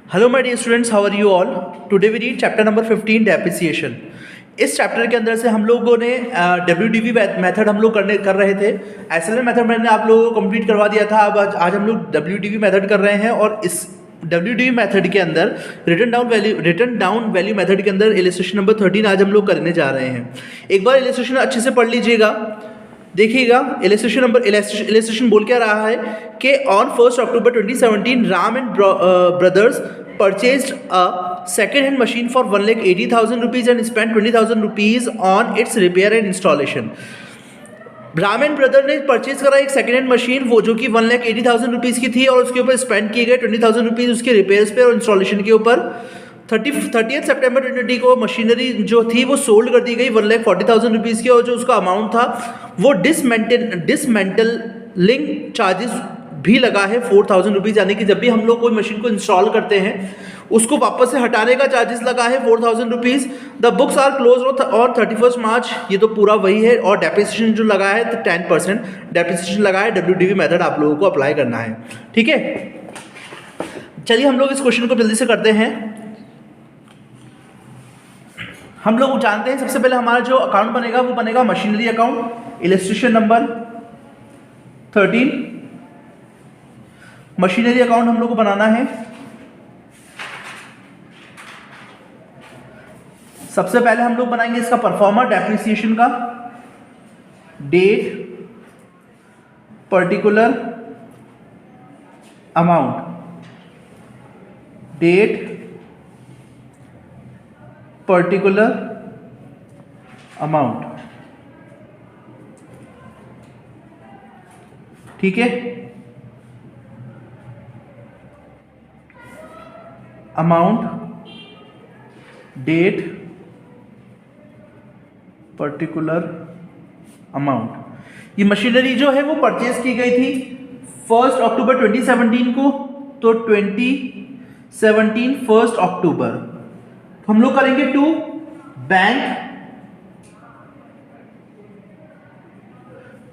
Hello my dear students, how are you all. Today we read chapter number 15 depreciation. इस chapter के अंदर से हम लोगों ने डब्ल्यूडीवी मेथड हम लोग कर रहे थे। एसएलएन मेथड मैंने आप लोगों को कंप्लीट करवा दिया था। अब आज हम लोग डब्ल्यूडीवी मेथड कर रहे हैं और इस डब्ल्यूडीवी मेथड के अंदर रिटन डाउन वैल्यू मेथड के अंदर इलस्ट्रेशन नंबर 13 आज हम लोग करने जा रहे हैं। एक बार इलस्ट्रेशन अच्छे से पढ़ लीजिएगा। देखिएगा इलस्ट्रेशन बोल क्या रहा है कि on 1 October 2017 Ram and brothers purchased a second hand machine for 1,80,000 rupees and spent 20,000 rupees on its repair and installation। Ram and brother ने परचेज करा एक सेकेंड हैंड मशीन, वो जो कि 1,80,000 रुपीज़ की थी और उसके ऊपर स्पेंड किए गए 20,000 रुपीज़ उसके रिपेयर्स पे और इंस्टॉलेशन के ऊपर। 30 सितंबर 2020 को मशीनरी जो थी वो सोल्ड कर दी गई 1,40,000 रुपीज़ की, और जो उसका अमाउंट था वो डिसमेंटलिंग चार्जेस भी लगा है 4,000 रुपीज़। यानी कि जब भी हम लोग कोई मशीन को इंस्टॉल करते हैं उसको वापस से हटाने का चार्जेस लगा है 4,000 rupees. The books are close और 31 मार्च, ये तो पूरा वही है। और डेप्रिसिएशन जो लगा है तो 10% डेप्रिसिएशन लगा है। डब्ल्यूडीवी मेथड आप लोगों को अप्लाई करना है, ठीक है। चलिए हम लोग इस क्वेश्चन को जल्दी से करते हैं। हम लोग जानते हैं सबसे पहले हमारा जो अकाउंट बनेगा वो बनेगा machinery account. Illustration number 13 machinery account हम लोग को बनाना है। सबसे पहले हम लोग बनाएंगे इसका परफॉर्मर डेप्रिसिएशन का। Date, particular amount, date, particular amount, ठीक है। Amount, date, particular amount. ये मशीनरी जो है वो परचेज की गई थी 1 अक्टूबर 2017 को, तो 2017 1 अक्टूबर। तो हम लोग करेंगे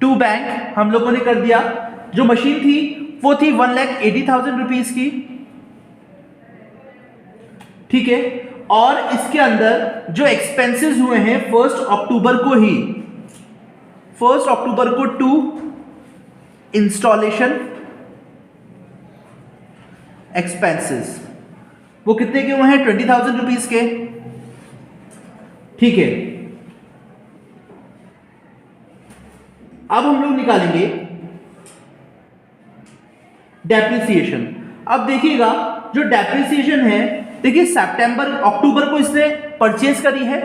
टू बैंक हम लोगों ने कर दिया। जो मशीन थी वो थी 1,80,000 रुपीज की, ठीक है। और इसके अंदर जो एक्सपेंसेस हुए हैं 1 अक्टूबर को ही, 1 अक्टूबर को टू इंस्टॉलेशन एक्सपेंसेस, वो कितने के हुए हैं 20,000 रुपीज के, ठीक है। अब हम लोग निकालेंगे डेप्रिसिएशन। अब देखिएगा जो डेप्रिसिएशन है, देखिए अक्टूबर को इसने परचेज करी है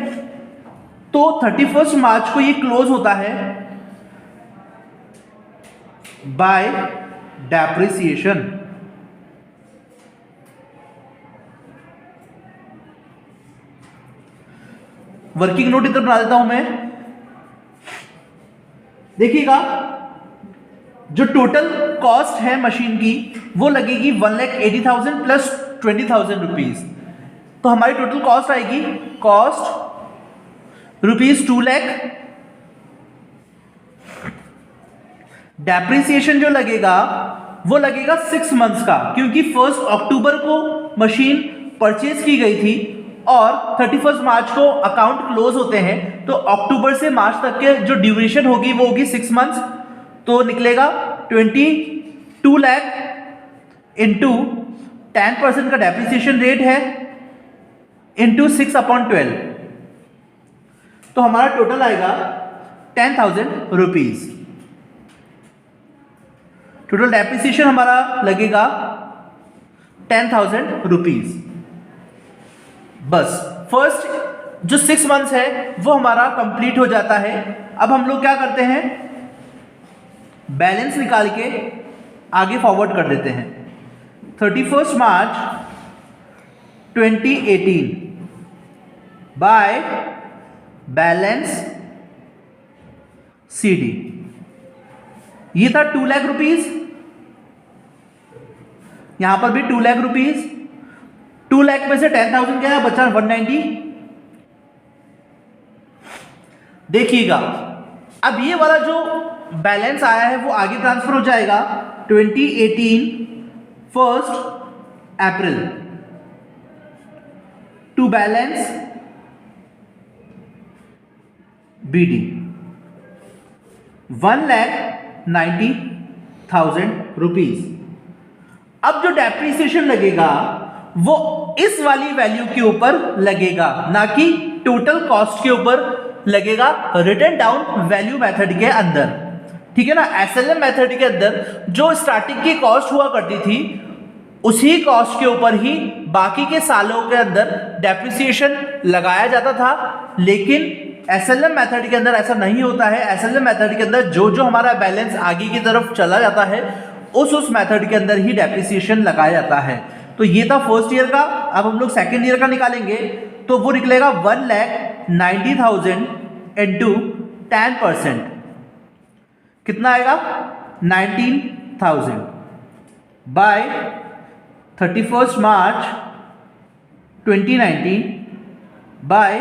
तो 31 मार्च को ये क्लोज होता है बाय डेप्रिसिएशन। वर्किंग नोट इधर बना देता हूं मैं। देखिएगा जो टोटल कॉस्ट है मशीन की वो लगेगी 1,80,000 प्लस 20,000 रुपीज। तो हमारी टोटल कॉस्ट आएगी, कॉस्ट रुपीज 2 लाख। डेप्रिसिएशन जो लगेगा वो लगेगा 6 मंथ्स का, क्योंकि 1 अक्टूबर को मशीन परचेज की गई थी और 31 मार्च को अकाउंट क्लोज होते हैं। तो अक्टूबर से मार्च तक के जो ड्यूरेशन होगी वो होगी 6 मंथ्स। तो निकलेगा 22 लाख इंटू 10% का डेप्रिसिएशन रेट है इंटू 6/12, तो हमारा टोटल आएगा 10,000 रुपीज। टोटल डेप्रिसिएशन हमारा लगेगा 10,000 रुपीज। बस फर्स्ट जो 6 मंथ्स है वो हमारा कंप्लीट हो जाता है। अब हम लोग क्या करते हैं, बैलेंस निकाल के आगे फॉरवर्ड कर देते हैं। 31 मार्च 2018 बाय बैलेंस CD, ये था 2 लाख रुपीज। यहां पर भी 2 लाख रुपीज। 2 लाख में से 10,000 क्या है बचा 190। देखिएगा अब ये वाला जो बैलेंस आया है वो आगे ट्रांसफर हो जाएगा 2018 1 अप्रैल टू बैलेंस BD 1,90,000 रुपीज। अब जो डेप्रिसिएशन लगेगा वो इस वाली वैल्यू के ऊपर लगेगा, ना कि टोटल कॉस्ट के ऊपर लगेगा रिटन डाउन वैल्यू मेथड के अंदर। ठीक है ना, SLM मेथड के अंदर जो स्टार्टिंग की कॉस्ट हुआ करती थी उसी कॉस्ट के ऊपर ही बाकी के सालों के अंदर डेप्रिसिएशन लगाया जाता था। लेकिन SLM मेथड के अंदर ऐसा नहीं होता है। SLM मेथड के अंदर जो जो हमारा बैलेंस आगे की तरफ चला जाता है उस मेथड के अंदर ही डेप्रिसिएशन लगाया जाता है। तो ये था फर्स्ट ईयर का। अब हम लोग सेकेंड ईयर का निकालेंगे तो वो निकलेगा 1,90,000 इंटू 10%। कितना आएगा? 19,000 बाय 31 मार्च 2019 बाय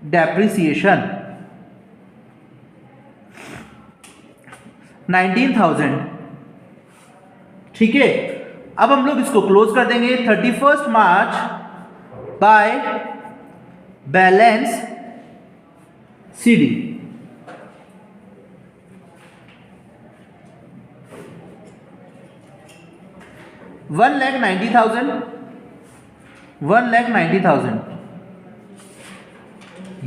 डेप्रिसिएशन 19,000। ठीक है, अब हम लोग इसको क्लोज कर देंगे। 31 मार्च बाय बैलेंस CD 1,90,000 1,90,000।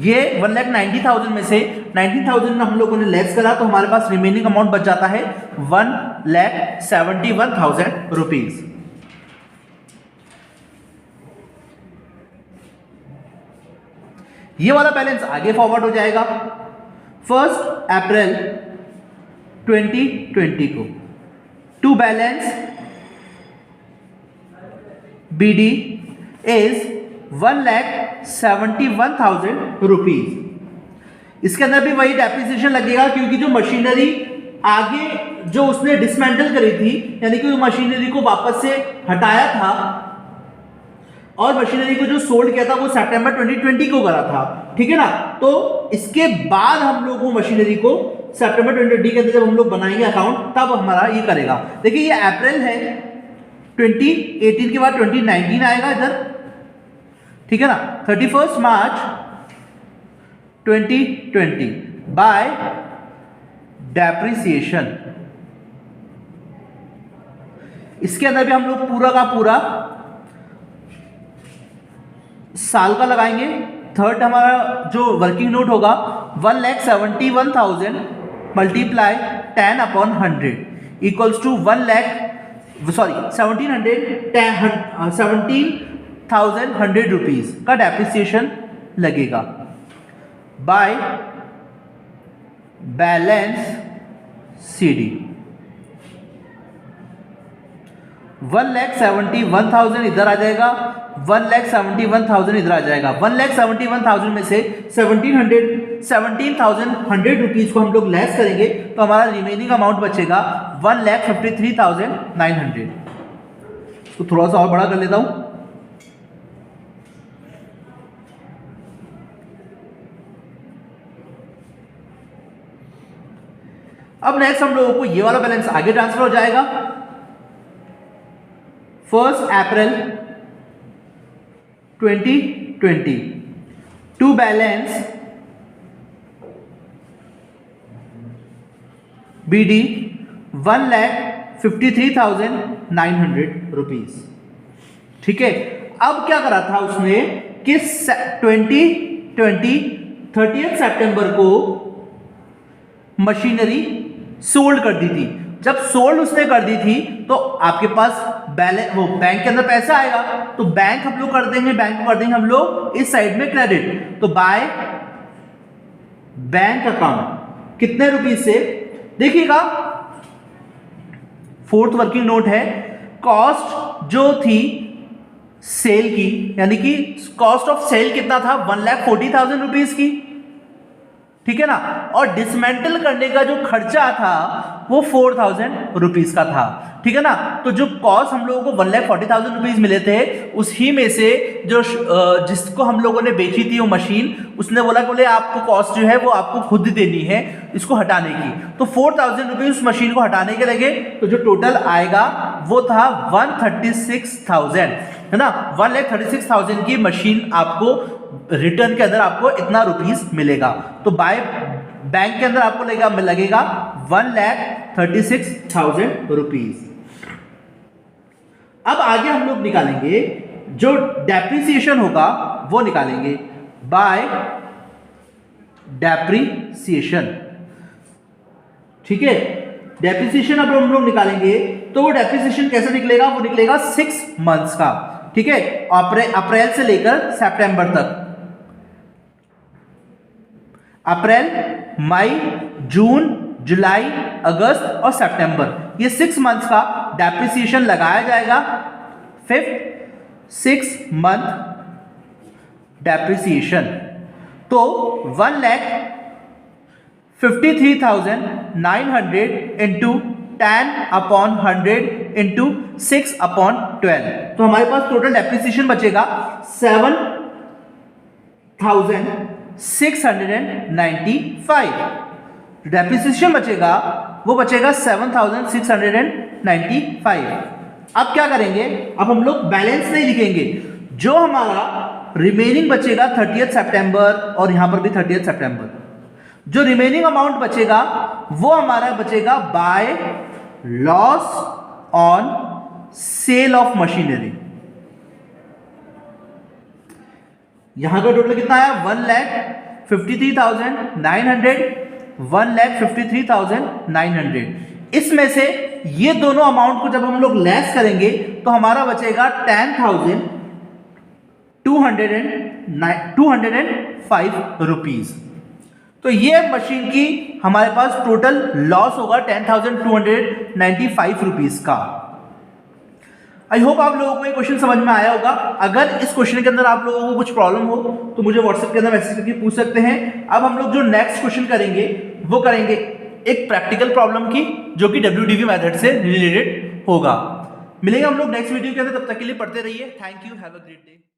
ये 1,90,000 में से 90,000 हम लोगों ने लेस करा तो हमारे पास रिमेनिंग अमाउंट बच जाता है 1,71,000 रुपीज। ये वाला बैलेंस आगे फॉरवर्ड हो जाएगा 1 अप्रैल 2020 को। To balance BD is 1,71,000 rupees. इसके अंदर भी वही डेप्रिसिएशन लगेगा क्योंकि जो मशीनरी आगे जो उसने डिसमेंटल करी थी, यानी कि मशीनरी को वापस से हटाया था और मशीनरी को जो सोल्ड किया था वो सितंबर 2020 को करा था। ठीक है ना, तो इसके बाद हम लोग वो मशीनरी को सितंबर 2020 के अंदर जब हम लोग बनाएंगे अकाउंट तब हमारा ये करेगा। देखिए ये अप्रैल है 2018 के बाद 2019 आएगा इधर। ठीक है ना, 31 मार्च 2020 बाय डेप्रिसिएशन। इसके अंदर भी हम लोग पूरा का पूरा साल का लगाएंगे। थर्ड हमारा जो वर्किंग नोट होगा 1,71,000 मल्टीप्लाई 10/100 इक्वल्स टू 17,100 रुपीज का डेप्रिसिएशन लगेगा बाय बैलेंस CD। 1,71,000 इधर आ जाएगा, 1,71,000 इधर आ जाएगा। 1,71,000 में से 17,100 रुपीज को हम लोग लेस करेंगे तो हमारा रिमेनिंग अमाउंट बचेगा 1,53,900। तो थोड़ा सा और बड़ा कर लेता हूं। अब नेक्स्ट हम लोगों को ये वाला बैलेंस आगे ट्रांसफर हो जाएगा 1 April 2020 to balance BD 1,53,900 rupees. ठीक है, अब क्या करा था उसने कि 30 सितंबर को मशीनरी सोल्ड कर दी थी। जब सोल्ड उसने कर दी थी तो आपके पास बैलेंस वो बैंक के अंदर पैसा आएगा तो बैंक हम लोग कर देंगे, बैंक को कर देंगे हम लोग इस साइड में क्रेडिट। तो बाय बैंक अकाउंट कितने रुपीज से देखिएगा, फोर्थ वर्किंग नोट है। कॉस्ट जो थी सेल की, यानी कि कॉस्ट ऑफ सेल कितना था 1,40,000 रुपीज की। ठीक है ना, और डिसमेंटल करने का जो खर्चा था वो 4,000 रुपीज का था, ठीक है ना। तो जो कॉस्ट हम लोगों को 1,40,000 रुपीज मिले थे, उसी में से जो जिसको हम लोगों ने बेची थी वो मशीन, उसने बोला बोले आपको कॉस्ट जो है वो आपको खुद देनी है इसको हटाने की। तो 4,000 रुपीज उस मशीन को हटाने के लगे, तो जो टोटल आएगा वो था 136,000, है ना। 1,36,000 की मशीन आपको रिटर्न के अंदर आपको इतना रुपीस मिलेगा। तो बाय बैंक के अंदर आपको लगेगा 1,36,000 रुपीज। अब आगे हम लोग निकालेंगे जो डेप्रिसिएशन होगा वो निकालेंगे बाय डेप्रिसिएशन, ठीक है। डेप्रिसिएशन अब हम लोग निकालेंगे तो वो डेप्रिसिएशन कैसे निकलेगा, वो निकलेगा 6 मंथ्स का, ठीक है। अप्रैल से लेकर सितंबर तक, अप्रैल, मई, जून, जुलाई, अगस्त और सितंबर, ये 6 मंथ्स का डेप्रिसिएशन लगाया जाएगा। 5th 6 मंथ डेप्रिसिएशन, तो 1,53,900 इंटू 10/100 इंटू 6/12, तो हमारे पास टोटल डेप्रिसिएशन बचेगा 7,695। डेप्रिसिएशन बचेगा वो बचेगा 7,695। अब क्या करेंगे, अब हम लोग बैलेंस नहीं लिखेंगे, जो हमारा रिमेनिंग बचेगा 30 सितंबर और यहां पर भी 30 सितंबर, जो रिमेनिंग अमाउंट बचेगा वो हमारा बचेगा by loss on sale of machinery. यहां का टोटल कितना आया, 1,53,900, 1,53,900। इसमें से ये दोनों अमाउंट को जब हम लोग लेस करेंगे तो हमारा बचेगा 10,205 रुपीज। तो ये मशीन की हमारे पास टोटल लॉस होगा 10,295 रुपीज का। आई होप आप लोगों को ये क्वेश्चन समझ में आया होगा। अगर इस क्वेश्चन के अंदर आप लोगों को कुछ प्रॉब्लम हो तो मुझे व्हाट्सएप के अंदर मैसेज करके पूछ सकते हैं। अब हम लोग जो नेक्स्ट क्वेश्चन करेंगे वो करेंगे एक प्रैक्टिकल प्रॉब्लम की, जो कि WDV मेथड से रिलेटेड होगा। मिलेंगे हम लोग नेक्स्ट वीडियो के अंदर, तब तक के लिए पढ़ते रहिए। Thank you, have a great day.